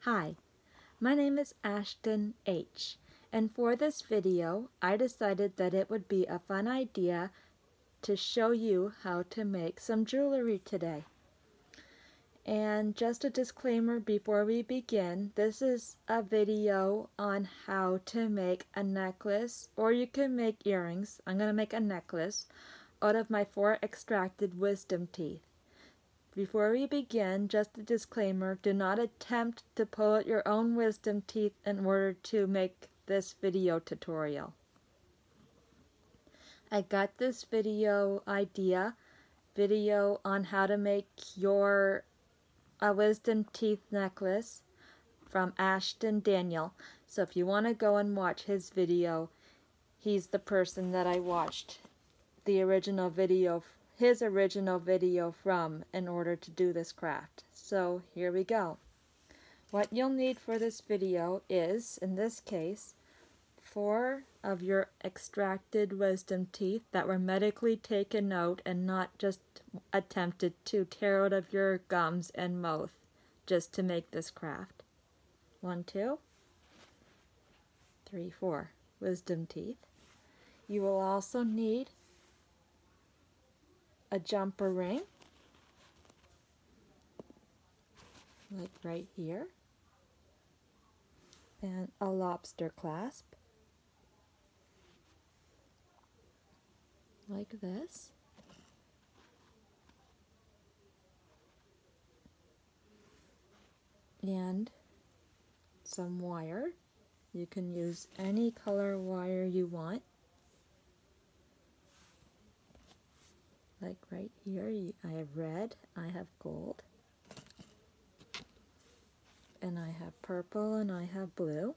Hi, my name is Ashton H, and for this video I decided that it would be a fun idea to show you how to make some jewelry today. And just a disclaimer before we begin, this is a video on how to make a necklace, or you can make earrings. I'm going to make a necklace out of my 4 extracted wisdom teeth. Before we begin, just a disclaimer, do not attempt to pull out your own wisdom teeth in order to make this video tutorial. I got this video on how to make your wisdom teeth necklace from Ashton Daniel. So if you want to go and watch his video, he's the person that I watched his original video from in order to do this craft. So here we go. What you'll need for this video is, in this case, 4 of your extracted wisdom teeth that were medically taken out and not just attempted to tear out of your gums and mouth just to make this craft. 1, 2, 3, 4 wisdom teeth. You will also need a jumper ring, like right here, and a lobster clasp, like this, and some wire. You can use any color wire you want. Like right here, I have red, I have gold, and I have purple, and I have blue,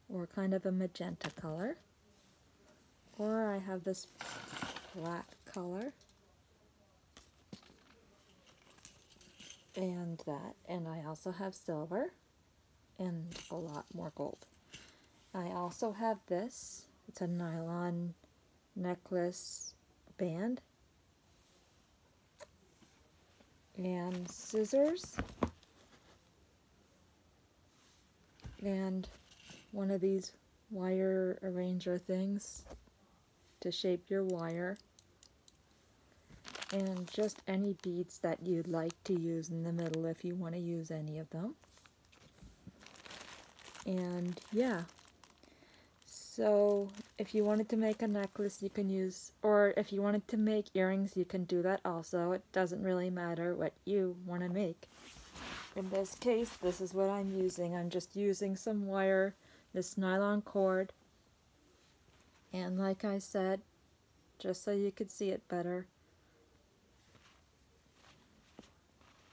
or kind of a magenta color, or I have this black color, and I also have silver, and a lot more gold. I also have this, it's a nylon necklace band, and scissors, and one of these wire arranger things to shape your wire, and just any beads that you'd like to use in the middle if you want to use any of them. And yeah, so if you wanted to make a necklace, you can use, or if you wanted to make earrings, you can do that also. It doesn't really matter what you want to make. In this case, this is what I'm using. I'm just using some wire, this nylon cord, and like I said, just so you could see it better,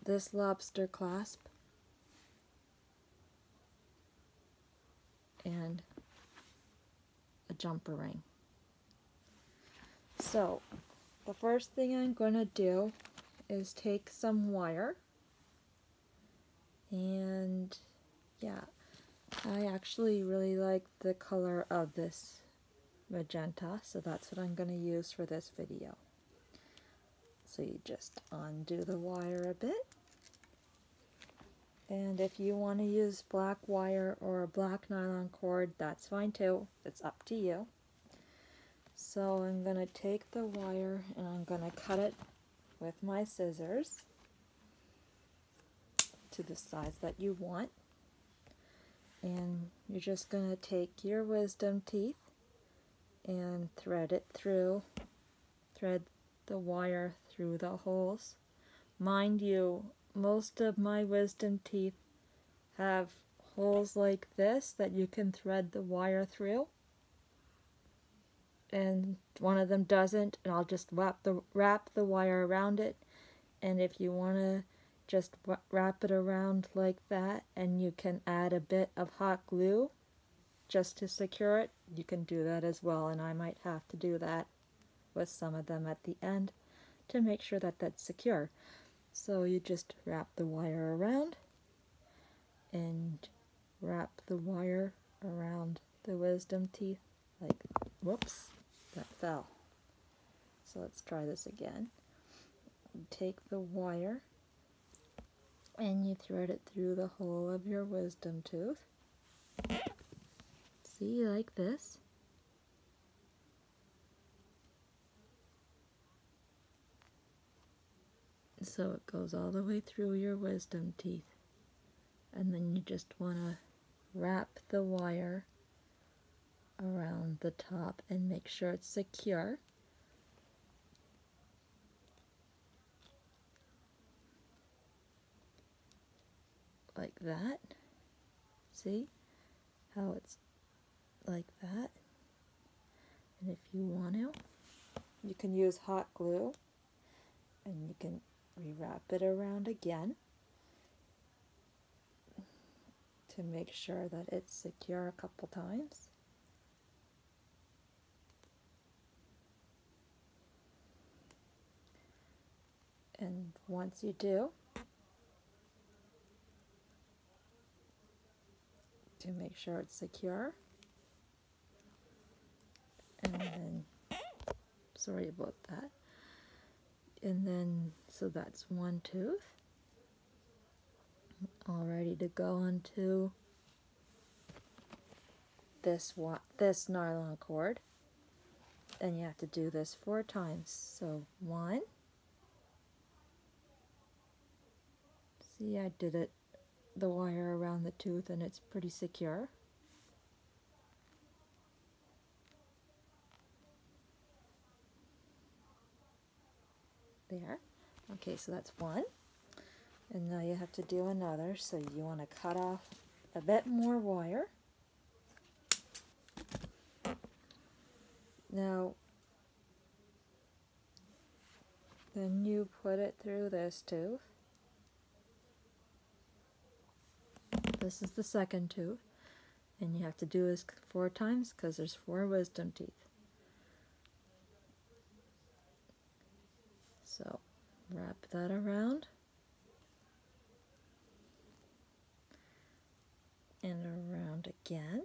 this lobster clasp, and a jumper ring. So the first thing I'm going to do is take some wire, and yeah, I actually really like the color of this magenta, so that's what I'm going to use for this video. So you just undo the wire a bit, and if you want to use black wire or a black nylon cord, that's fine too. It's up to you. So I'm going to take the wire and I'm going to cut it with my scissors to the size that you want. And you're just going to take your wisdom teeth and thread it through, thread the wire through the holes. Mind you, most of my wisdom teeth have holes like this that you can thread the wire through, and one of them doesn't, and I'll just wrap the wire around it. And if you want to just wrap it around like that, and you can add a bit of hot glue just to secure it, you can do that as well, and I might have to do that with some of them at the end to make sure that that's secure. So you just wrap the wire around and wrap the wire around the wisdom teeth, like, whoops, that fell. So let's try this again. Take the wire and you thread it through the hole of your wisdom tooth. See, like this. So it goes all the way through your wisdom teeth. And then you just want to wrap the wire around the top and make sure it's secure. Like that. See how it's like that? And if you want to, you can use hot glue and you can rewrap it around again to make sure that it's secure a couple times. And once you do, to make sure it's secure, and then, sorry about that, and then, so that's one tooth, all ready to go onto this nylon cord, and you have to do this 4 times. So 1, see, I did it, the wire around the tooth, and it's pretty secure. There. Okay, so that's 1. And now you have to do another, so you want to cut off a bit more wire. Now, then you put it through this tooth. This is the second tooth, and you have to do this 4 times because there's 4 wisdom teeth. So, wrap that around. And around again.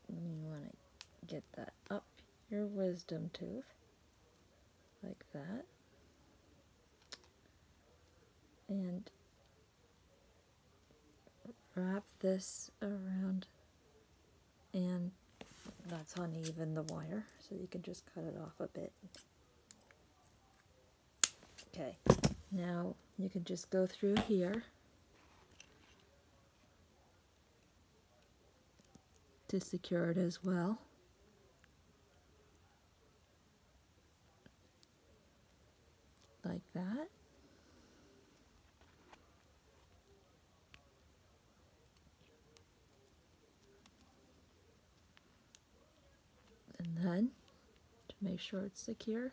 And you want to get that up your wisdom tooth, like that. And wrap this around, and that's uneven, the wire, so you can just cut it off a bit. Okay, now you can just go through here to secure it as well. Like that. And then, to make sure it's secure,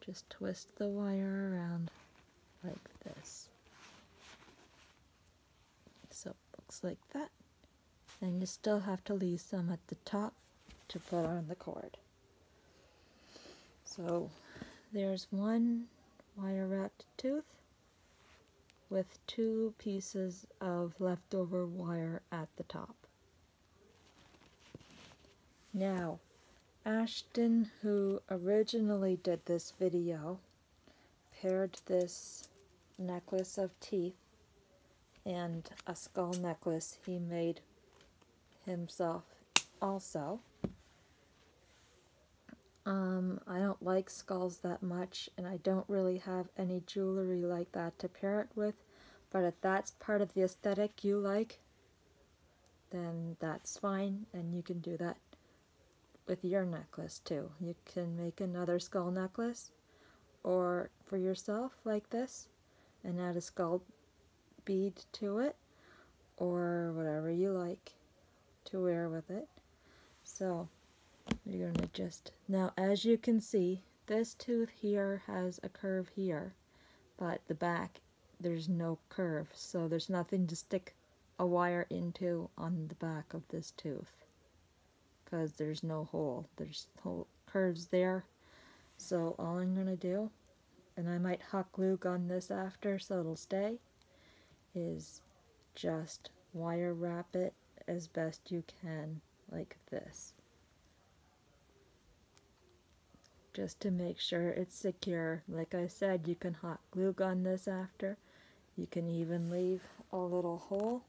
just twist the wire around like this. So it looks like that. And you still have to leave some at the top to put on the cord. So there's one wire wrapped tooth with 2 pieces of leftover wire at the top. Now, Ashton, who originally did this video, paired this necklace of teeth and a skull necklace he made himself also. I don't like skulls that much, and I don't really have any jewelry like that to pair it with, but if that's part of the aesthetic you like, then that's fine, and you can do that with your necklace too. You can make another skull necklace or for yourself like this and add a skull bead to it, or whatever you like to wear with it. So you're going to just, now as you can see, this tooth here has a curve here, but the back there's no curve, so there's nothing to stick a wire into on the back of this tooth because there's no hole. There's whole curves there. So all I'm going to do, and I might hot glue gun this after so it'll stay, is just wire wrap it as best you can like this. just to make sure it's secure. Like I said, you can hot glue gun this after. You can even leave a little hole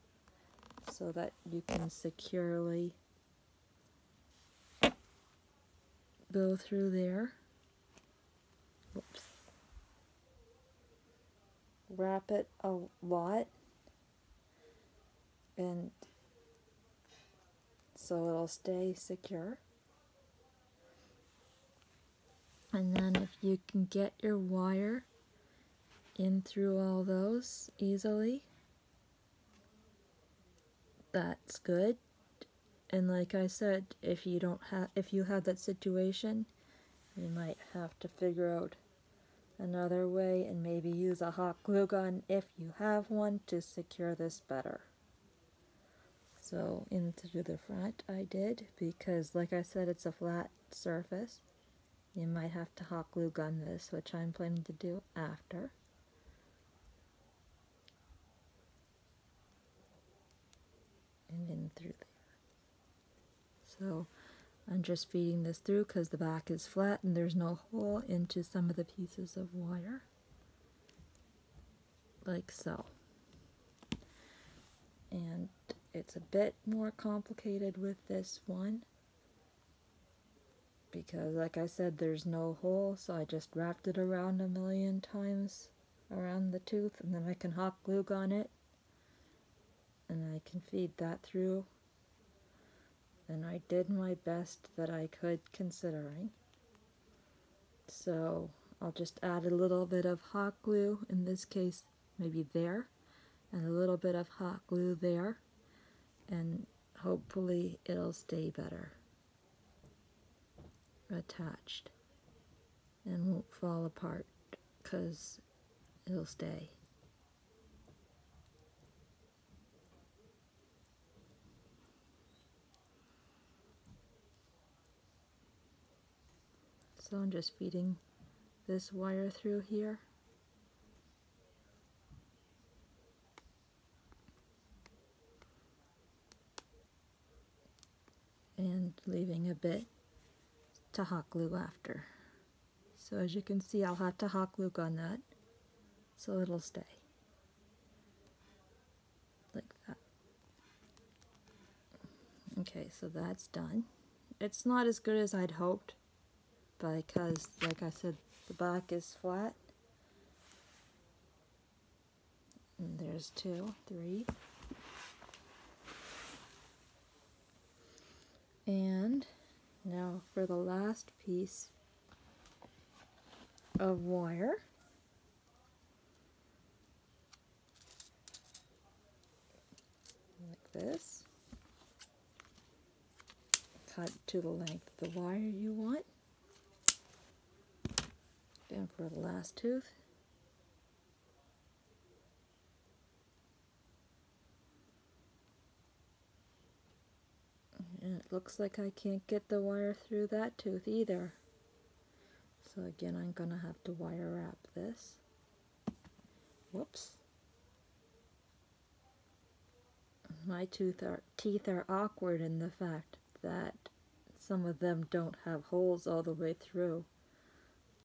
so that you can securely go through there. Whoops. Wrap it a lot, and so it'll stay secure. And then if you can get your wire in through all those easily, that's good. And like I said, if you have that situation, you might have to figure out another way and maybe use a hot glue gun if you have one to secure this better. So in through the front I did, because like I said, it's a flat surface. You might have to hot glue gun this, which I'm planning to do after. And in through there. So I'm just feeding this through because the back is flat and there's no hole into some of the pieces of wire. Like so. And it's a bit more complicated with this one, because like I said, there's no hole, so I just wrapped it around a million times around the tooth, and then I can hot glue gun it and I can feed that through. And I did my best that I could, considering. So I'll just add a little bit of hot glue, in this case maybe there, and a little bit of hot glue there, and hopefully it'll stay better attached and won't fall apart, because it'll stay. So I'm just feeding this wire through here. And leaving a bit to hot glue after. So as you can see, I'll have to hot glue gun that so it'll stay. Like that. Okay, so that's done. It's not as good as I'd hoped, because like I said, the back is flat. And there's 2, 3. And now for the last piece of wire. Like this. Cut to the length of the wire you want. And for the last tooth. And it looks like I can't get the wire through that tooth either. So again, I'm going to have to wire wrap this. Whoops. My teeth are awkward in the fact that some of them don't have holes all the way through.